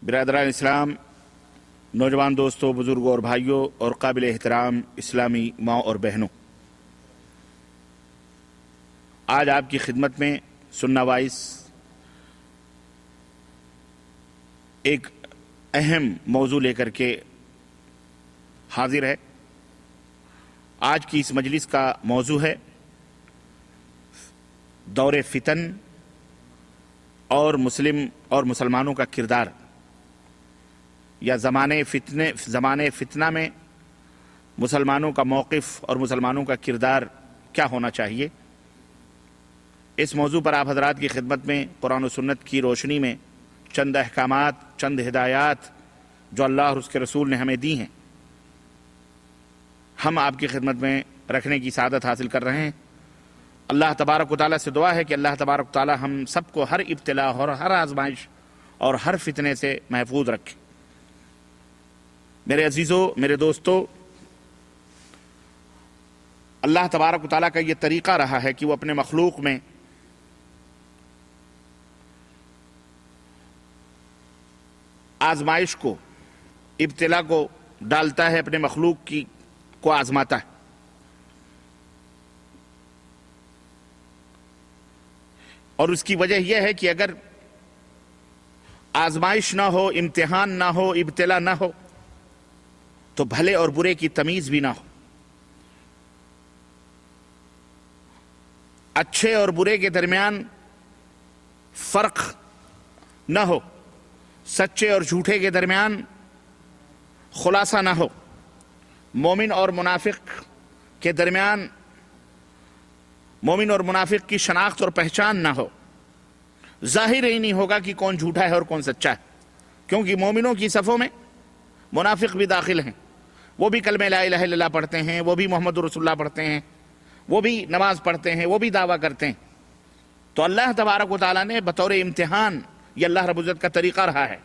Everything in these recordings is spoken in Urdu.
برادران اسلام، نوجوان دوستوں، بزرگوں اور بھائیوں اور قابل احترام اسلامی ماں اور بہنوں، آج آپ کی خدمت میں سننا وائس ایک اہم موضوع لے کر کے حاضر ہے۔ آج کی اس مجلس کا موضوع ہے دور فتن اور مسلمانوں کا کردار، یا زمانے فتنہ میں مسلمانوں کا موقف اور مسلمانوں کا کردار کیا ہونا چاہیے۔ اس موضوع پر آپ حضرات کی خدمت میں قرآن و سنت کی روشنی میں چند احکامات، چند ہدایات جو اللہ اور اس کے رسول نے ہمیں دی ہیں، ہم آپ کی خدمت میں رکھنے کی سعادت حاصل کر رہے ہیں۔ اللہ تبارک و تعالیٰ سے دعا ہے کہ اللہ تبارک و تعالیٰ ہم سب کو ہر ابتلا اور ہر آزمائش اور ہر فتنے سے محفوظ رکھے۔ میرے عزیزوں، میرے دوستوں، اللہ تبارک و تعالیٰ کا یہ طریقہ رہا ہے کہ وہ اپنے مخلوق میں آزمائش کو، ابتلا کو ڈالتا ہے، اپنے مخلوق کو آزماتا ہے۔ اور اس کی وجہ یہ ہے کہ اگر آزمائش نہ ہو، امتحان نہ ہو، ابتلا نہ ہو، تو بھلے اور برے کی تمیز بھی نہ ہو، اچھے اور برے کے درمیان فرق نہ ہو، سچے اور جھوٹے کے درمیان خلاصہ نہ ہو، مومن اور منافق کے درمیان مومن اور منافق کی شناخت اور پہچان نہ ہو، ظاہر ہی نہیں ہوگا کہ کون جھوٹا ہے اور کون سچا ہے، کیونکہ مومنوں کی صفوں میں منافق بھی داخل ہیں، وہ بھی کلمہ لا الہ الا اللہ پڑھتے ہیں، وہ بھی محمد رسول اللہ پڑھتے ہیں، وہ بھی نماز پڑھتے ہیں، وہ بھی دعویٰ کرتے ہیں۔ تو اللہ تبارک و تعالیٰ نے بطور امتحان، یہ اللہ رب العزت کا طریقہ رہا ہے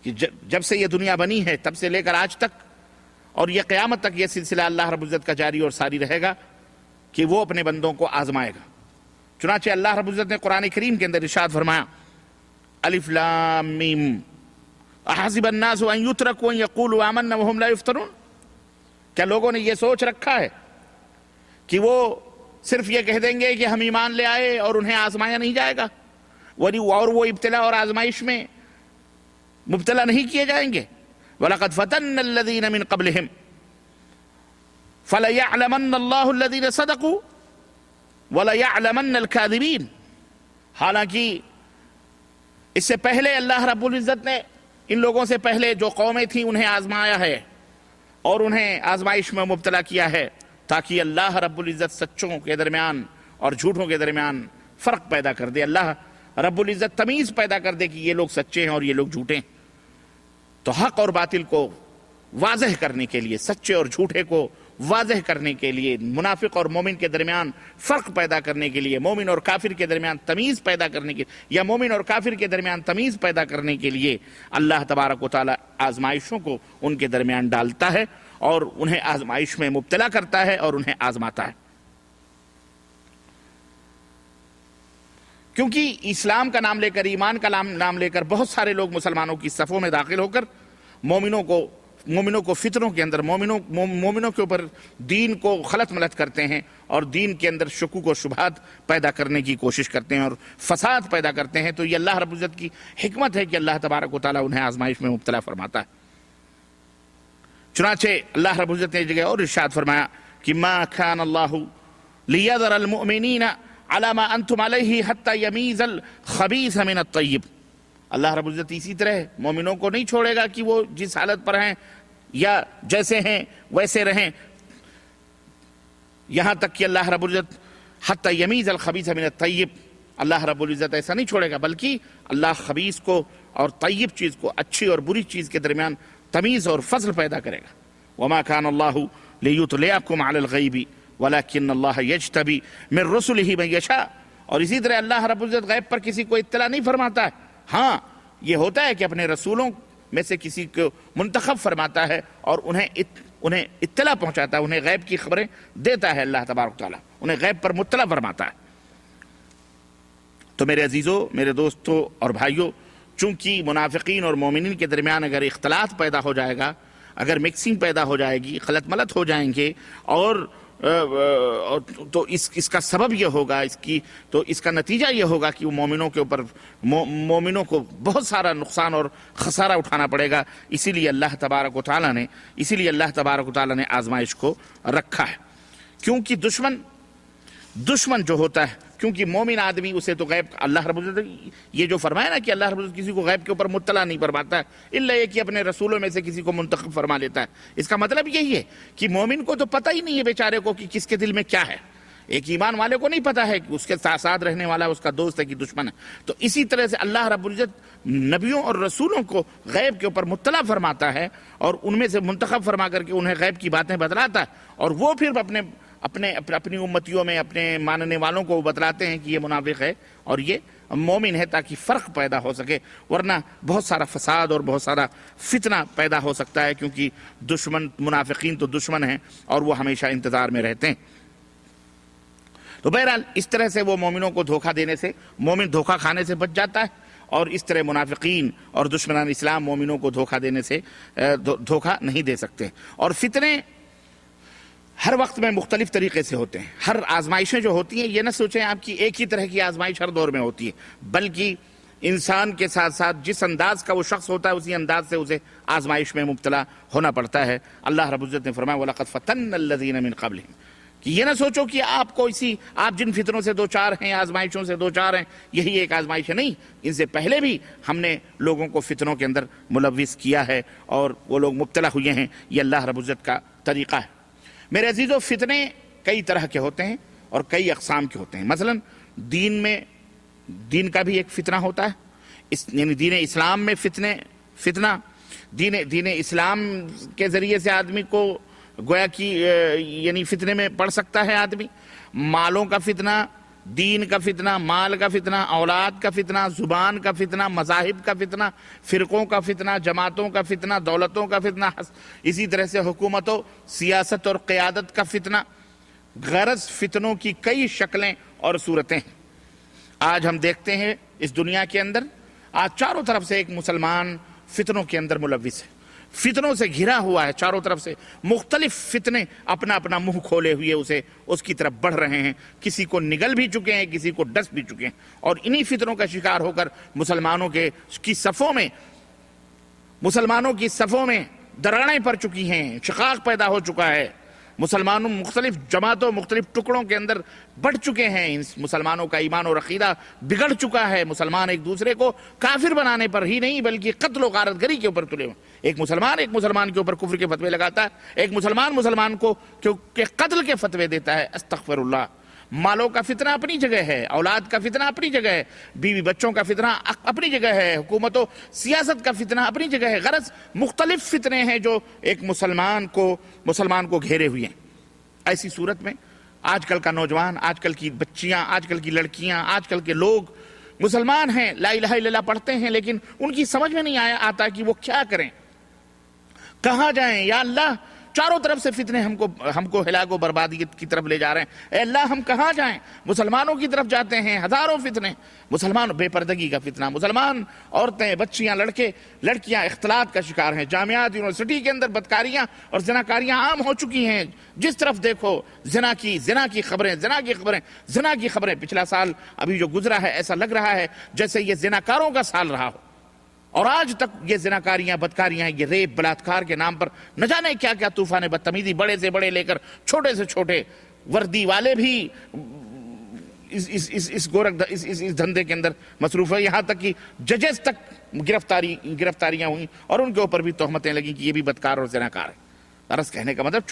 کہ جب سے یہ دنیا بنی ہے تب سے لے کر آج تک اور یہ قیامت تک یہ سلسلہ اللہ رب العزت کا جاری اور ساری رہے گا کہ وہ اپنے بندوں کو آزمائے گا۔ چنانچہ اللہ رب العزت نے قرآن کریم کے اندر ارشاد فرمایا، الف لام میم احسب الناس ان یترکوا ان یقولوا آمنا وهم لا یفتنون۔ کیا لوگوں نے یہ سوچ رکھا ہے کہ وہ صرف یہ کہہ دیں گے کہ ہم ایمان لے آئے اور انہیں آزمایا نہیں جائے گا، اور وہ ابتلا اور آزمائش میں مبتلا نہیں کیے جائیں گے؟ وَلَقَدْ فَتَنَّ الَّذِينَ مِن قَبْلِهِمْ فَلَيَعْلَمَنَّ اللَّهُ الَّذِينَ صَدَقُوا وَلَيَعْلَمَنَّ الْكَاذِبِينَ۔ حالانکہ اس سے پہلے اللہ رب العزت نے ان لوگوں سے پہلے جو قومیں تھیں انہیں آزمایا ہے اور انہیں آزمائش میں مبتلا کیا ہے، تاکہ اللہ رب العزت سچوں کے درمیان اور جھوٹوں کے درمیان فرق پیدا کر دے، اللہ رب العزت تمیز پیدا کر دے کہ یہ لوگ سچے ہیں اور یہ لوگ جھوٹے ہیں۔ تو حق اور باطل کو واضح کرنے کے لیے، سچے اور جھوٹے کو واضح کرنے کے لیے، منافق اور مومن کے درمیان فرق پیدا کرنے کے لیے، مومن اور کافر کے درمیان تمیز پیدا کرنے کے یا مومن اور کافر کے درمیان تمیز پیدا کرنے کے لیے اللہ تبارک و تعالی آزمائشوں کو ان کے درمیان ڈالتا ہے اور انہیں آزمائش میں مبتلا کرتا ہے اور انہیں آزماتا ہے۔ کیونکہ اسلام کا نام لے کر، ایمان کا نام لے کر بہت سارے لوگ مسلمانوں کی صفوں میں داخل ہو کر مومنوں کو فتنوں کے اندر، مومنوں کے اوپر دین کو غلط ملت کرتے ہیں اور دین کے اندر شکوک و شبہات پیدا کرنے کی کوشش کرتے ہیں اور فساد پیدا کرتے ہیں۔ تو یہ اللہ رب العزت کی حکمت ہے کہ اللہ تبارک و تعالیٰ انہیں آزمائش میں مبتلا فرماتا ہے۔ چنانچہ اللہ رب العزت نے ایک جگہ اور ارشاد فرمایا کہ ما كان اللہ لیذر المؤمنین علی ما انتم علیہ حتی یمیز الخبیث من الطیب۔ اللہ رب العزت اسی طرح مومنوں کو نہیں چھوڑے گا کہ وہ جس حالت پر ہیں یا جیسے ہیں ویسے رہیں، یہاں تک کہ اللہ رب العزت حتی یمیز الخبیث من الطیب، اللہ رب العزت ایسا نہیں چھوڑے گا، بلکہ اللہ خبیث کو اور طیب چیز کو، اچھی اور بری چیز کے درمیان تمیز اور فضل پیدا کرے گا۔ وما كان الله ليطلعكم على الغيب ولكن الله يجتبي من رسله من يشاء۔ اور اسی طرح اللہ رب العزت غیب پر کسی کو اطلاع نہیں فرماتا ہے، ہاں یہ ہوتا ہے کہ اپنے رسولوں میں سے کسی کو منتخب فرماتا ہے اور انہیں اطلاع پہنچاتا ہے، انہیں غیب کی خبریں دیتا ہے، اللہ تبارک تعالیٰ انہیں غیب پر مطلع فرماتا ہے۔ تو میرے عزیزوں، میرے دوستوں اور بھائیوں، چونکہ منافقین اور مومنین کے درمیان اگر اختلاط پیدا ہو جائے گا، اگر مکسنگ پیدا ہو جائے گی، خلط ملط ہو جائیں گے، اور تو اس کا سبب یہ ہوگا، اس کا نتیجہ یہ ہوگا کہ وہ مومنوں کو بہت سارا نقصان اور خسارہ اٹھانا پڑے گا۔ اسی لیے اللہ تبارک و تعالیٰ نے آزمائش کو رکھا ہے، کیونکہ دشمن جو ہوتا ہے، کیونکہ مومن آدمی اسے تو غیب، اللہ رب العزت یہ جو فرمایا نا کہ اللہ رب العزت کسی کو غیب کے اوپر مطلع نہیں فرماتا ہے الا یہ کہ اپنے رسولوں میں سے کسی کو منتخب فرما لیتا ہے۔ اس کا مطلب یہی ہے کہ مومن کو تو پتہ ہی نہیں ہے بیچارے کو کہ کس کے دل میں کیا ہے۔ ایک ایمان والے کو نہیں پتا ہے کہ اس کے ساتھ رہنے والا اس کا دوست ہے کہ دشمن ہے۔ تو اسی طرح سے اللہ رب العزت نبیوں اور رسولوں کو غیب کے اوپر مطلع فرماتا ہے اور ان میں سے منتخب فرما کر کے انہیں غیب کی باتیں بتلاتا ہے، اور وہ پھر اپنی امتیوں میں اپنے ماننے والوں کو بتلاتے ہیں کہ یہ منافق ہے اور یہ مومن ہے، تاکہ فرق پیدا ہو سکے، ورنہ بہت سارا فساد اور بہت سارا فتنہ پیدا ہو سکتا ہے، کیونکہ منافقین تو دشمن ہیں اور وہ ہمیشہ انتظار میں رہتے ہیں۔ تو بہرحال اس طرح سے وہ مومنوں کو دھوکہ دینے سے، مومن دھوکہ کھانے سے بچ جاتا ہے، اور اس طرح منافقین اور دشمنان اسلام مومنوں کو دھوکہ دینے سے دھوکہ نہیں دے سکتے۔ اور فتنے ہر وقت میں مختلف طریقے سے ہوتے ہیں۔ ہر آزمائشیں جو ہوتی ہیں، یہ نہ سوچیں آپ کی ایک ہی طرح کی آزمائش ہر دور میں ہوتی ہے، بلکہ انسان کے ساتھ ساتھ جس انداز کا وہ شخص ہوتا ہے اسی انداز سے اسے آزمائش میں مبتلا ہونا پڑتا ہے۔ اللہ رب العزت نے فرمایا وَلَقَدْ فَتَنَّ الَّذِينَ مِنْ قَبْلِهِمْ، کہ یہ نہ سوچو کہ آپ جن فتنوں سے دو چار ہیں، آزمائشوں سے دو چار ہیں، یہی ایک آزمائش ہے۔ نہیں، ان سے پہلے بھی ہم نے لوگوں کو فتنوں کے اندر ملوث کیا ہے اور وہ لوگ مبتلا ہوئے ہیں۔ یہ اللہ رب العزت کا طریقہ ہے۔ میرے عزیزو، فتنے کئی طرح کے ہوتے ہیں اور کئی اقسام کے ہوتے ہیں۔ مثلا دین کا بھی ایک فتنہ ہوتا ہے، یعنی دین اسلام میں فتنہ دین اسلام کے ذریعے سے آدمی کو گویا کہ یعنی فتنے میں پڑ سکتا ہے آدمی۔ مالوں کا فتنہ، دین کا فتنہ، مال کا فتنہ، اولاد کا فتنہ، زبان کا فتنہ، مذاہب کا فتنہ، فرقوں کا فتنہ، جماعتوں کا فتنہ، دولتوں کا فتنہ، اسی طرح سے حکومتوں، سیاست اور قیادت کا فتنہ۔ غرض فتنوں کی کئی شکلیں اور صورتیں ہیں۔ آج ہم دیکھتے ہیں اس دنیا کے اندر، آج چاروں طرف سے ایک مسلمان فتنوں کے اندر ملوث ہے، فتنوں سے گھرا ہوا ہے، چاروں طرف سے مختلف فتنے اپنا منہ کھولے ہوئے اس کی طرف بڑھ رہے ہیں، کسی کو نگل بھی چکے ہیں، کسی کو ڈس بھی چکے ہیں، اور انہی فتنوں کا شکار ہو کر مسلمانوں کی صفوں میں دراڑیں پڑ چکی ہیں، شقاق پیدا ہو چکا ہے، مسلمانوں مختلف جماعتوں، مختلف ٹکڑوں کے اندر بڑھ چکے ہیں، مسلمانوں کا ایمان اور عقیدہ بگڑ چکا ہے، مسلمان ایک دوسرے کو کافر بنانے پر ہی نہیں بلکہ قتل و غارت گری کے اوپر تلے ہوئے۔ ایک مسلمان کے اوپر کفر کے فتوے لگاتا ہے، ایک مسلمان کو قتل کے فتوے دیتا ہے، استغفر اللہ۔ مالوں کا فتنہ اپنی جگہ ہے، اولاد کا فتنہ اپنی جگہ ہے، بیوی بچوں کا فتنہ اپنی جگہ ہے، حکومتوں سیاست کا فتنہ اپنی جگہ ہے۔ غرض مختلف فتنے ہیں جو ایک مسلمان کو گھیرے ہوئے ہیں۔ ایسی صورت میں آج کل کا نوجوان، آج کل کی بچیاں، آج کل کی لڑکیاں، آج کل کے لوگ مسلمان ہیں، لا الہ الا اللہ پڑھتے ہیں، لیکن ان کی سمجھ میں نہیں آتا کہ وہ کیا کریں، کہاں جائیں۔ یا اللہ، چاروں طرف سے فتنے ہم کو ہلاک و بربادیت کی طرف لے جا رہے ہیں، اے اللہ ہم کہاں جائیں۔ مسلمانوں کی طرف جاتے ہیں ہزاروں فتنے، مسلمان بے پردگی کا فتنہ، مسلمان عورتیں، بچیاں، لڑکیاں اختلاط کا شکار ہیں، جامعات، یونیورسٹی کے اندر بدکاریاں اور زناکاریاں عام ہو چکی ہیں۔ جس طرف دیکھو زنا کی خبریں۔ پچھلا سال ابھی جو گزرا ہے، ایسا لگ رہا ہے جیسے یہ زناکاروں کا سال رہا ہو، اور آج تک یہ زناکاریاں، بدکاریاں، یہ ریپ، بلاತ್ಕಾರ کے نام پر نہ جانے کیا کیا طوفان بدتمیزی، بڑے سے بڑے لے کر چھوٹے سے چھوٹے وردی والے بھی اس دھندے کے اندر مصروف ہے، یہاں تک کہ ججز تک گرفتاریاں ہوئیں اور ان کے اوپر بھی تہمتیں لگیں کہ یہ بھی بدکار اور زناکار ہے۔ عرض کہنے کا مطلب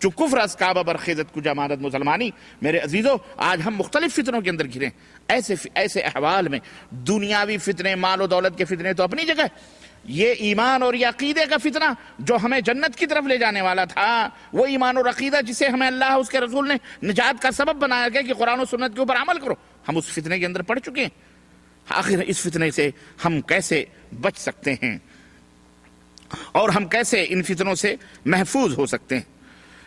چکفر اسکاب برخیزت کو جمانت مسلمانی۔ میرے عزیزو، آج ہم مختلف فتنوں کے اندر گھرے ہیں۔ ایسے احوال میں دنیاوی فتنے، مال و دولت کے فتنے تو اپنی جگہ، یہ ایمان اور یہ عقیدے کا فتنہ جو ہمیں جنت کی طرف لے جانے والا تھا، وہ ایمان اور عقیدہ جسے ہمیں اللہ اس کے رسول نے نجات کا سبب بنایا گیا کہ قرآن و سنت کے اوپر عمل کرو، ہم اس فتنے کے اندر پڑ چکے ہیں۔ آخر اس فتنے سے ہم کیسے بچ سکتے ہیں اور ہم کیسے ان فتنوں سے محفوظ ہو سکتے ہیں؟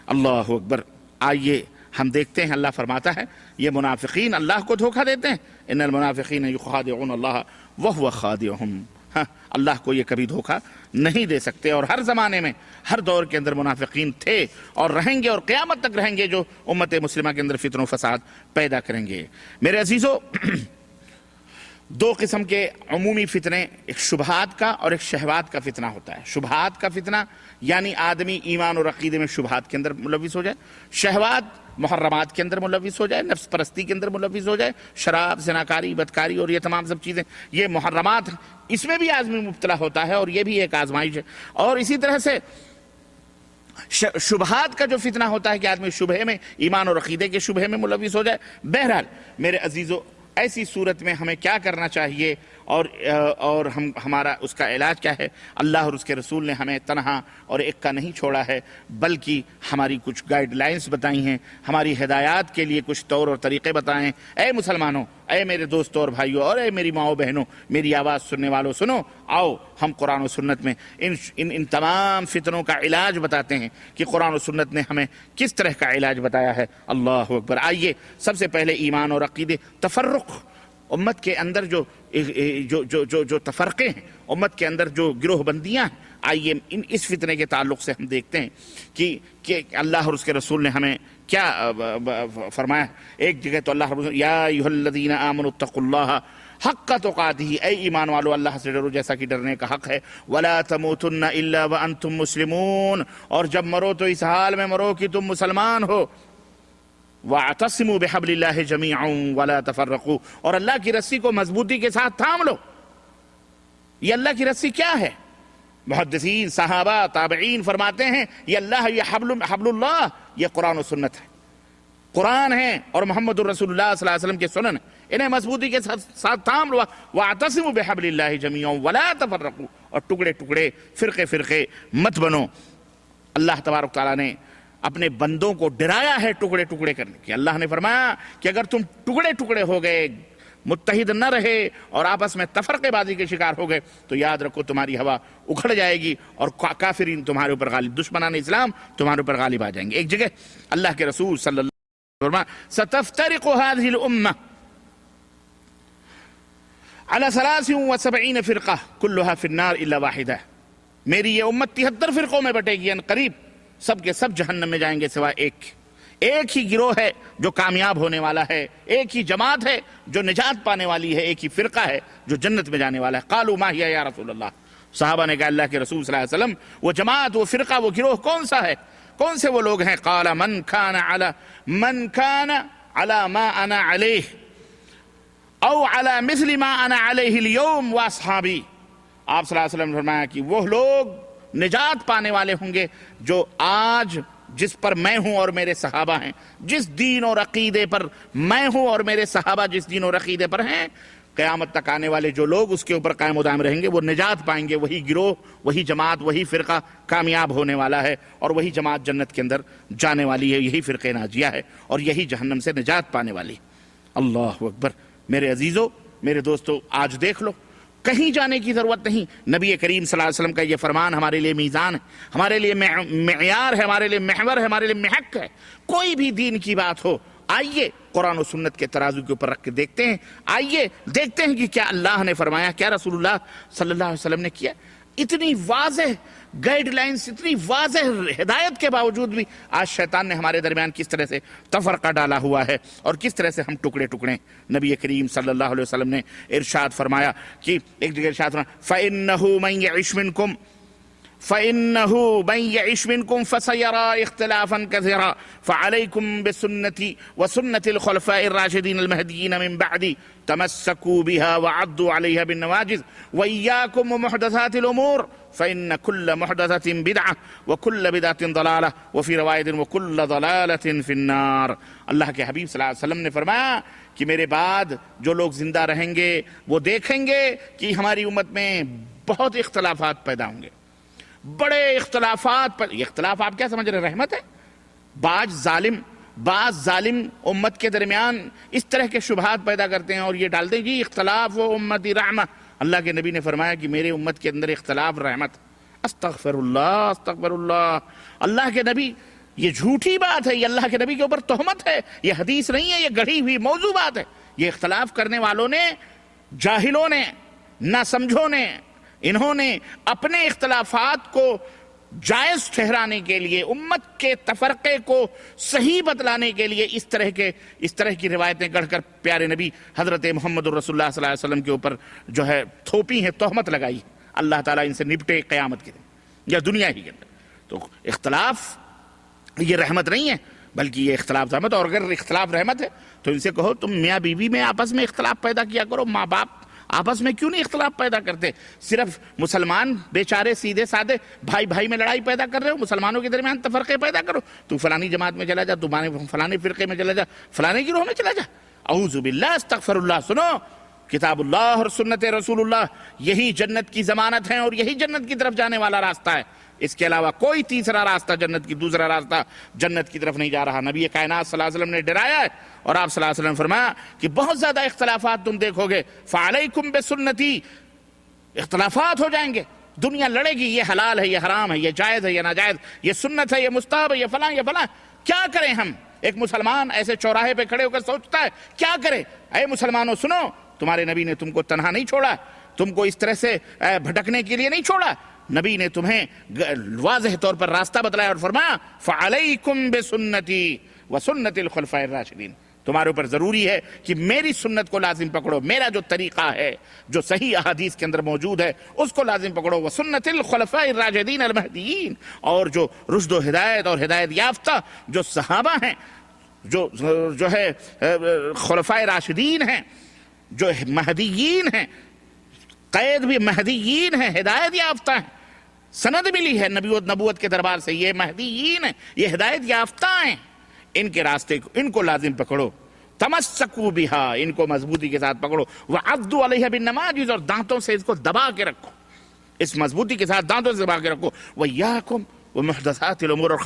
اللہ اکبر۔ آئیے ہم دیکھتے ہیں اللہ فرماتا ہے یہ منافقین اللہ کو دھوکہ دیتے ہیں، ان المنافقین یخادعون اللہ وہو خادعہم، اللہ کو یہ کبھی دھوکہ نہیں دے سکتے۔ اور ہر زمانے میں ہر دور کے اندر منافقین تھے اور رہیں گے اور قیامت تک رہیں گے، جو امت مسلمہ کے اندر فتن و فساد پیدا کریں گے۔ میرے عزیزو، دو قسم کے عمومی فتنے، ایک شبہات کا اور ایک شہوات کا فتنہ ہوتا ہے۔ شبہات کا فتنہ یعنی آدمی ایمان اور عقیدے میں شبہات کے اندر ملوث ہو جائے، شہوات محرمات کے اندر ملوث ہو جائے، نفس پرستی کے اندر ملوث ہو جائے، شراب، زناکاری، بدکاری اور یہ تمام سب چیزیں، یہ محرمات، اس میں بھی آدمی مبتلا ہوتا ہے اور یہ بھی ایک آزمائش ہے۔ اور اسی طرح سے شبہات کا جو فتنہ ہوتا ہے کہ آدمی شبہ میں، ایمان اور عقیدے کے شبہ میں ملوث ہو جائے۔ بہرحال میرے عزیزو، ایسی صورت میں ہمیں کیا کرنا چاہیے اور ہمارا اس کا علاج کیا ہے؟ اللہ اور اس کے رسول نے ہمیں تنہا اور ایک کا نہیں چھوڑا ہے، بلکہ ہماری کچھ گائیڈ لائنز بتائی ہیں، ہماری ہدایات کے لیے کچھ طور اور طریقے بتائے ہیں۔ اے مسلمانوں، اے میرے دوستوں اور بھائیوں، اور اے میری ماؤں بہنوں، میری آواز سننے والوں سنو، آؤ ہم قرآن و سنت میں ان تمام فتنوں کا علاج بتاتے ہیں کہ قرآن و سنت نے ہمیں کس طرح کا علاج بتایا ہے۔ اللہ اکبر۔ آئیے سب سے پہلے ایمان اور عقیدے، تفرق، امت کے اندر جو تفرقے ہیں، امت کے اندر جو گروہ بندیاں ہیں، آئیے اس فتنے کے تعلق سے ہم دیکھتے ہیں کہ اللہ اور اس کے رسول نے ہمیں کیا فرمایا۔ ایک جگہ تو اللہ رب یا ایھا الذین آمنوا اتقوا اللہ حق تقاتہ، اے ایمان والو اللہ سے ڈرو جیسا کہ ڈرنے کا حق ہے، ولا تموتن الا وانتم مسلمون، اور جب مرو تو اس حال میں مرو کہ تم مسلمان ہو۔ وَاعْتَصِمُوا بِحَبْلِ اللَّهِ جَمِيعًا وَلَا تَفَرَّقُوا، اور اللہ کی رسی کو مضبوطی کے ساتھ تھام لو۔ یہ اللہ کی رسی کیا ہے؟ محدثین، صحابہ، تابعین فرماتے ہیں یہ حبل اللہ، یہ قرآن و سنت ہے، قرآن ہے اور محمد الرسول اللہ صلی اللہ علیہ وسلم کے سنن، انہیں مضبوطی کے ساتھ تھام لو۔ وَاعْتَصِمُوا بِحَبْلِ اللَّهِ جَمِيعًا وَلَا تَفَرَّقُوا، اور ٹکڑے ٹکڑے، فرقے مت بنو۔ اللہ تبارک تعالیٰ نے اپنے بندوں کو ڈرایا ہے ٹکڑے ٹکڑے کرنے کی۔ اللہ نے فرمایا کہ اگر تم ٹکڑے ٹکڑے ہو گئے، متحد نہ رہے اور آپس میں تفرقے بازی کے شکار ہو گئے، تو یاد رکھو تمہاری ہوا اکھڑ جائے گی اور کافرین تمہارے اوپر غالب، دشمنان اسلام تمہارے اوپر غالب آ جائیں گے۔ ایک جگہ اللہ کے رسول صلی اللہ علیہ وسلم ستفترق هذه الامه على 73 فرقہ كلها في النار الا واحدہ، میری یہ امت 73 فرقوں میں بٹے گی، ان قریب سب کے سب جہنم میں جائیں گے سوائے ایک ہی گروہ ہے جو کامیاب ہونے والا ہے، ایک ہی جماعت ہے جو نجات پانے والی ہے، ایک ہی فرقہ ہے جو جنت میں جانے والا ہے۔ قالوا ما هي یا رسول اللہ، صحابہ نے کہا اللہ کے رسول صلی اللہ علیہ وسلم وہ جماعت، وہ فرقہ، وہ گروہ کون سا ہے؟ کون سے وہ لوگ ہیں؟ قال من كان على ما انا علیہ او على مثل ما انا علیہ اليوم واصحابی۔ آپ صلی اللہ علیہ وسلم نے فرمایا کہ وہ لوگ نجات پانے والے ہوں گے جو آج جس پر میں ہوں اور میرے صحابہ ہیں، جس دین اور عقیدے پر میں ہوں اور میرے صحابہ جس دین اور عقیدے پر ہیں، قیامت تک آنے والے جو لوگ اس کے اوپر قائم و دائم رہیں گے وہ نجات پائیں گے۔ وہی گروہ، وہی جماعت، وہی فرقہ کامیاب ہونے والا ہے اور وہی جماعت جنت کے اندر جانے والی ہے، یہی فرقہ ناجیہ ہے اور یہی جہنم سے نجات پانے والی۔ اللہ اکبر۔ میرے عزیزو، میرے دوستو، آج دیکھ لو، کہیں جانے کی ضرورت نہیں، نبی کریم صلی اللہ علیہ وسلم کا یہ فرمان ہمارے لیے میزان ہے، ہمارے لیے معیار ہے، ہمارے لیے محور ہے، ہمارے لیے محک ہے۔ کوئی بھی دین کی بات ہو، آئیے قرآن و سنت کے ترازو کے اوپر رکھ کے دیکھتے ہیں، آئیے دیکھتے ہیں کہ کیا اللہ نے فرمایا، کیا رسول اللہ صلی اللہ علیہ وسلم نے کیا۔ اتنی واضح گائیڈ لائنز، اتنی واضح ہدایت کے باوجود بھی آج شیطان نے ہمارے درمیان کس طرح سے تفرقہ ڈالا ہوا ہے اور کس طرح سے ہم ٹکڑے ٹکڑے۔ نبی کریم صلی اللہ علیہ وسلم نے ارشاد فرمایا کہ ایک جگہ ارشاد فرمایا فَإِنَّهُ مَن يَعِشْ مِنْكُمْ فَسَيَرَى اخْتِلَافًا كَثِيرًا فَعَلَيْكُمْ بِسُنَّتِي وَسُنَّةِ الْخُلَفَاءِ الرَّاشِدِينَ الْمَهْدِيِّينَ مِنْ بَعْدِي تَمَسَّكُوا بِهَا وَعَضُّوا عَلَيْهَا بِالنَّوَاجِذِ وَإِيَّاكُمْ وَمُحْدَثَاتِ الْأُمُورِ فَإِنَّ كُلَّ مُحْدَثَةٍ بِدْعَةٍ وَكُلَّ بِدْعَةٍ ضَلَالَةٍ وَفِي رِوَايَةٍ وَكُلَّ ضَلَالَةٍ فِي النَّارِ۔ اللہ کے حبیب صلی اللہ علیہ وسلم نے فرمایا کہ میرے بعد جو لوگ زندہ رہیں گے وہ دیکھیں گے کہ ہماری امت میں بہت اختلافات پیدا ہوں گے، بڑے اختلافات پر۔ یہ اختلاف آپ کیا سمجھ رہے ہیں؟ رحمت ہے؟ بعض ظالم امت کے درمیان اس طرح کے شبہات پیدا کرتے ہیں اور یہ ڈالتے ہیں کہ اختلاف و امتی رحمہ۔ اللہ کے نبی نے فرمایا کہ میرے امت کے اندر اختلاف رحمت۔ استغفر اللہ، استغفر اللہ۔ اللہ کے نبی یہ جھوٹی بات ہے، یہ اللہ کے نبی کے اوپر تہمت ہے، یہ حدیث نہیں ہے، یہ گڑھی ہوئی موضوع بات ہے۔ یہ اختلاف کرنے والوں نے، جاہلوں نے، ناسمجھوں نے، انہوں نے اپنے اختلافات کو جائز ٹھہرانے کے لیے، امت کے تفرقے کو صحیح بتلانے کے لیے اس طرح کی روایتیں گڑھ کر پیارے نبی حضرت محمد الرسول اللہ صلی اللہ علیہ وسلم کے اوپر جو ہے تھوپی ہیں، تہمت لگائی۔ اللہ تعالیٰ ان سے نپٹے قیامت کے دن یا دنیا ہی کے اندر۔ تو اختلاف یہ رحمت نہیں ہے، بلکہ یہ اختلاف رحمت۔ اور اگر اختلاف رحمت ہے تو ان سے کہو تم میاں بیوی میں آپس میں اختلاف پیدا کیا کرو، ماں باپ آپس میں کیوں نہیں اختلاف پیدا کرتے؟ صرف مسلمان بیچارے سیدھے سادے بھائی بھائی میں لڑائی پیدا کر رہے ہو، مسلمانوں کے درمیان تفرقے پیدا کرو، تو فلانی جماعت میں چلا جا، تو فلانے فرقے میں چلا جا، فلانے گروہ میں چلا جا۔ اعوذ باللہ، استغفر اللہ۔ سنو، کتاب اللہ اور سنت رسول اللہ یہی جنت کی ضمانت ہیں، اور یہی جنت کی طرف جانے والا راستہ ہے۔ اس کے علاوہ کوئی تیسرا راستہ دوسرا راستہ جنت کی طرف نہیں جا رہا۔ نبی کائنات صلی اللہ علیہ وسلم نے ڈرایا ہے، اور آپ صلی اللہ علیہ وسلم نے فرمایا کہ بہت زیادہ اختلافات تم دیکھو گے، فعلیکم بسنتی، اختلافات ہو جائیں گے، دنیا لڑے گی، یہ حلال ہے، یہ حرام ہے، یہ جائز ہے، یہ ناجائز، یہ سنت ہے، یہ مستحب ہے، یہ فلاں یہ فلاں۔ کیا کریں ہم؟ ایک مسلمان ایسے چوراہے پہ کھڑے ہو کر سوچتا ہے کیا کرے؟ اے مسلمانوں سنو، تمہارے نبی نے تم کو تنہا نہیں چھوڑا، تم کو اس طرح سے بھٹکنے کے لیے نہیں چھوڑا۔ نبی نے تمہیں واضح طور پر راستہ بتلایا اور فرمایا فعلیکم بسنتی وسنت الخلفاء الراشدین، تمہارے اوپر ضروری ہے کہ میری سنت کو لازم پکڑو، میرا جو طریقہ ہے جو صحیح احادیث کے اندر موجود ہے اس کو لازم پکڑو، وسنت الخلفاء الراشدین المہدیین، اور جو رشد و ہدایت اور ہدایت یافتہ جو صحابہ ہیں، جو ہے خلفاء راشدین ہیں، جو مہدیین ہیں، قید بھی مہدیین ہیں، ہدایت یافتہ ہیں، سند ملی ہے نبوت کے دربار سے، یہ مہدیین ہیں، یہ ہدایت یافتہ ہیں، ان کے راستے کو، ان کو لازم پکڑو، تمسکوا بہا، ان کو مضبوطی کے ساتھ پکڑو، وعضوا علیہا بالنواجذ، اور دانتوں سے اس کو دبا کے رکھو، اس مضبوطی کے ساتھ دانتوں سے دبا کے رکھو، وإیاکم ومحدثات الامور، اور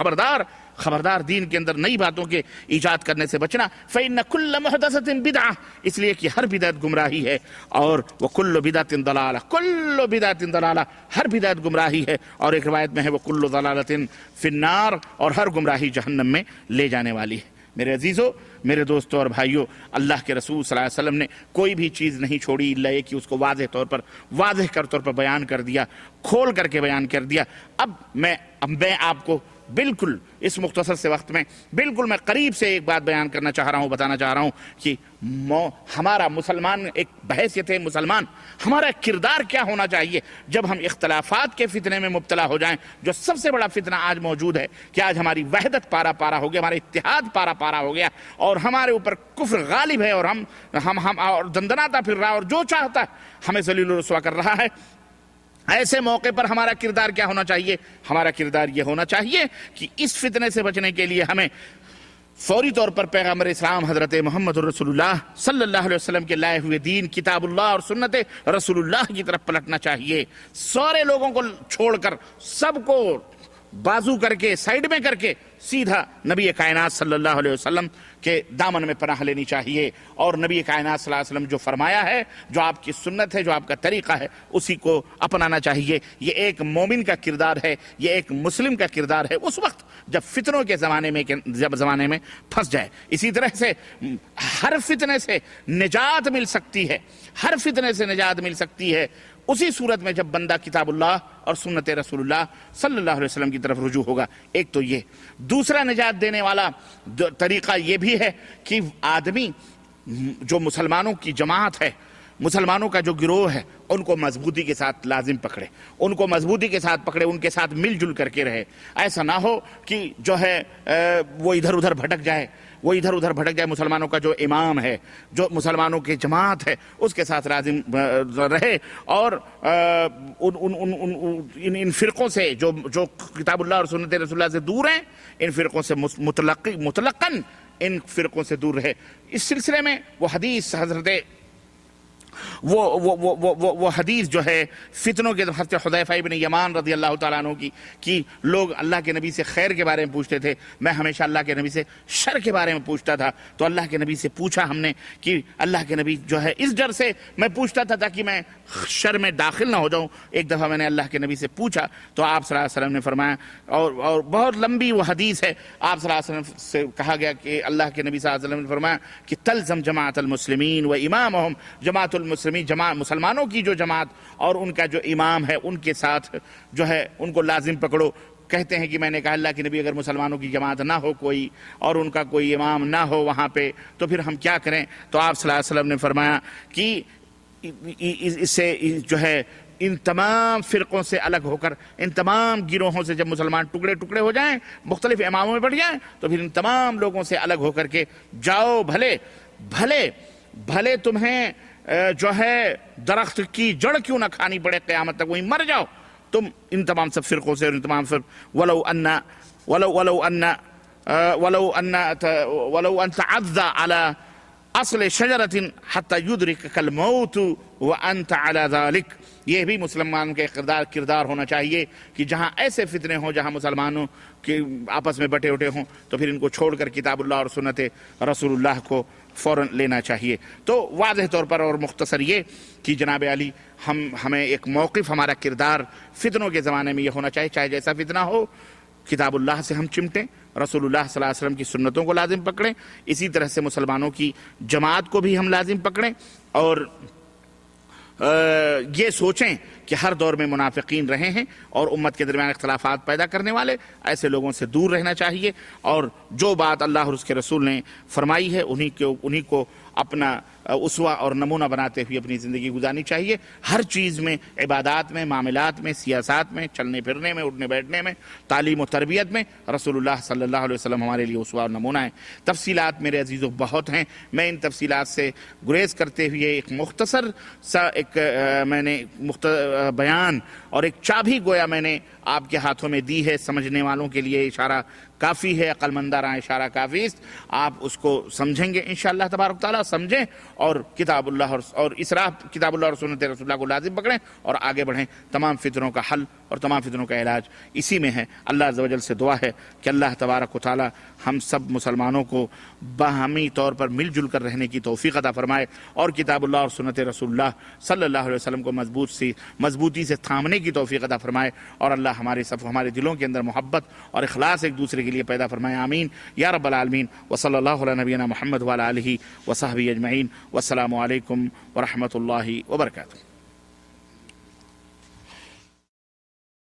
خبردار دین کے اندر نئی باتوں کے ایجاد کرنے سے بچنا، فإن كل محدثۃ بدعہ، اس لیے کہ ہر بدعت گمراہی ہے، اور وکل بدعۃ ضلالہ، کل بدعۃ ضلالہ، ہر بدعت گمراہی ہے، اور ایک روایت میں ہے وکل ضلالۃ فی النار، اور ہر گمراہی جہنم میں لے جانے والی ہے۔ میرے عزیزو، میرے دوستو اور بھائیو، اللہ کے رسول صلی اللہ علیہ وسلم نے کوئی بھی چیز نہیں چھوڑی الا یہ کہ اس کو واضح طور پر بیان کر دیا، کھول کر کے بیان کر دیا۔ اب میں آپ کو بالکل اس مختصر سے وقت میں بالکل میں قریب سے ایک بات بیان کرنا چاہ رہا ہوں، بتانا چاہ رہا ہوں کہ ہمارا مسلمان ایک بحیثیت مسلمان ہمارا کردار کیا ہونا چاہیے جب ہم اختلافات کے فتنے میں مبتلا ہو جائیں، جو سب سے بڑا فتنہ آج موجود ہے کہ آج ہماری وحدت پارا پارا ہو گیا، ہمارا اتحاد پارا پارا ہو گیا، اور ہمارے اوپر کفر غالب ہے، اور ہم اور دندناتا پھر رہا، اور جو چاہتا ہے ہمیں ذلیل و رسوا کر رہا ہے۔ ایسے موقع پر ہمارا کردار کیا ہونا چاہیے؟ ہمارا کردار یہ ہونا چاہیے کہ اس فتنے سے بچنے کے لیے ہمیں فوری طور پر پیغمبر اسلام حضرت محمد الرسول اللہ صلی اللہ علیہ وسلم کے لائے ہوئے دین کتاب اللہ اور سنت رسول اللہ کی طرف پلٹنا چاہیے، سارے لوگوں کو چھوڑ کر، سب کو بازو کر کے، سائیڈ میں کر کے، سیدھا نبی کائنات صلی اللہ علیہ وسلم کے دامن میں پناہ لینی چاہیے، اور نبی کائنات صلی اللہ علیہ وسلم جو فرمایا ہے، جو آپ کی سنت ہے، جو آپ کا طریقہ ہے، اسی کو اپنانا چاہیے۔ یہ ایک مومن کا کردار ہے، یہ ایک مسلم کا کردار ہے اس وقت جب فتنوں کے زمانے میں پھنس جائے۔ اسی طرح سے ہر فتنے سے نجات مل سکتی ہے، ہر فتنے سے نجات مل سکتی ہے اسی صورت میں جب بندہ کتاب اللہ اور سنت رسول اللہ صلی اللہ علیہ وسلم کی طرف رجوع ہوگا۔ ایک تو یہ، دوسرا نجات دینے والا طریقہ یہ بھی ہے کہ آدمی جو مسلمانوں کی جماعت ہے، مسلمانوں کا جو گروہ ہے، ان کو مضبوطی کے ساتھ لازم پکڑے، ان کو مضبوطی کے ساتھ پکڑے، ان کے ساتھ مل جل کر کے رہے۔ ایسا نہ ہو کہ جو ہے وہ ادھر ادھر بھٹک جائے، مسلمانوں کا جو امام ہے، جو مسلمانوں کی جماعت ہے، اس کے ساتھ لازم رہے، اور ان فرقوں سے جو کتاب اللہ اور سنت رسول اللہ سے دور ہیں، ان فرقوں سے مطلقاً ان فرقوں سے دور رہے۔ اس سلسلے میں وہ حدیث حضرت وہ حدیث جو ہے فتنوں کے حضرت حذیفہ ابن یمان رضی اللہ تعالیٰ عنہ کی کہ لوگ اللہ کے نبی سے خیر کے بارے میں پوچھتے تھے، میں ہمیشہ اللہ کے نبی سے شر کے بارے میں پوچھتا تھا، تو اللہ کے نبی سے پوچھا ہم نے کہ اللہ کے نبی جو ہے اس ڈر سے میں پوچھتا تھا تاکہ میں شر میں داخل نہ ہو جاؤں۔ ایک دفعہ میں نے اللہ کے نبی سے پوچھا تو آپ صلی اللہ علیہ وسلم نے فرمایا، اور بہت لمبی وہ حدیث ہے، آپ صلی اللہ علیہ وسلم سے کہا گیا کہ اللہ کے نبی صلی اللہ علیہ وسلم نے فرمایا کہ تلزم جماعت المسلمین و امامہم، جماعت المسلمین مسلمانوں کی جو جماعت اور ان کا جو امام ہے ان کے ساتھ جو ہے ان کو لازم پکڑو۔ کہتے ہیں کہ میں نے کہا اللہ کے نبی اگر مسلمانوں کی جماعت نہ ہو کوئی اور ان کا کوئی امام نہ ہو وہاں پہ تو پھر ہم کیا کریں؟ تو آپ صلی اللہ علیہ وسلم نے فرمایا کہ اس سے جو ہے ان تمام فرقوں سے الگ ہو کر، ان تمام گروہوں سے جب مسلمان ٹکڑے ٹکڑے ہو جائیں، مختلف اماموں میں بڑھ جائیں، تو پھر ان تمام لوگوں سے الگ ہو کر کے جاؤ، بھلے تمہیں جو ہے درخت کی جڑ کیوں نہ کھانی پڑے قیامت تک، وہیں مر جاؤ تم ان تمام سب فرقوں سے اور ان تمام فرق۔ ولو ان تعذى على اصل شجرۃ حتى يدركك الموت وانت على ذلك، یہ بھی مسلمان کے کردار ہونا چاہیے کہ جہاں ایسے فتنے ہوں، جہاں مسلمانوں کے آپس میں بٹے اٹھے ہوں، تو پھر ان کو چھوڑ کر کتاب اللہ اور سنت رسول اللہ کو فوراً لینا چاہیے۔ تو واضح طور پر اور مختصر یہ کہ جناب علی ہمیں ایک موقف، ہمارا کردار فتنوں کے زمانے میں یہ ہونا چاہیے، چاہے جیسا فتنہ ہو کتاب اللہ سے ہم چمٹیں، رسول اللہ صلی اللہ علیہ وسلم کی سنتوں کو لازم پکڑیں، اسی طرح سے مسلمانوں کی جماعت کو بھی ہم لازم پکڑیں، اور یہ سوچیں کہ ہر دور میں منافقین رہے ہیں اور امت کے درمیان اختلافات پیدا کرنے والے ایسے لوگوں سے دور رہنا چاہیے، اور جو بات اللہ اور اس کے رسول نے فرمائی ہے انہی کو اپنا اسوہ اور نمونہ بناتے ہوئے اپنی زندگی گزارنی چاہیے۔ ہر چیز میں، عبادات میں، معاملات میں، سیاسات میں، چلنے پھرنے میں، اٹھنے بیٹھنے میں، تعلیم و تربیت میں رسول اللہ صلی اللہ علیہ وسلم ہمارے لیے اسوہ اور نمونہ ہے۔ تفصیلات میرے عزیزوں بہت ہیں، میں ان تفصیلات سے گریز کرتے ہوئے ایک مختصر سا میں نے بیان اور ایک چابی گویا میں نے آپ کے ہاتھوں میں دی ہے، سمجھنے والوں کے لیے اشارہ کافی ہے، عقل مندارہ اشارہ کافی، آپ اس کو سمجھیں گے انشاءاللہ تبارک تعالیٰ، سمجھیں اور کتاب اللہ اور اس راہ کتاب اللہ اور سنت رسول اللہ کو لازم پکڑیں اور آگے بڑھیں۔ تمام فتنوں کا حل اور تمام فتنوں کا علاج اسی میں ہے۔ اللہ عز و جل سے دعا ہے کہ اللہ تبارک و تعالیٰ ہم سب مسلمانوں کو باہمی طور پر مل جل کر رہنے کی توفیق عطا فرمائے اور کتاب اللہ اور سنت رسول اللہ صلی اللہ علیہ وسلم کو مضبوطی سے تھامنے کی توفیق عطا فرمائے، اور اللہ ہمارے دلوں کے اندر محبت اور اخلاص ایک دوسرے کے لیے پیدا فرمائے، آمین یا رب العالمین۔ وصلی اللہ علی نبینا محمد وعلی آلہ وصحبہ اجمعین، والسلام علیکم ورحمۃ اللہ وبرکاتہ۔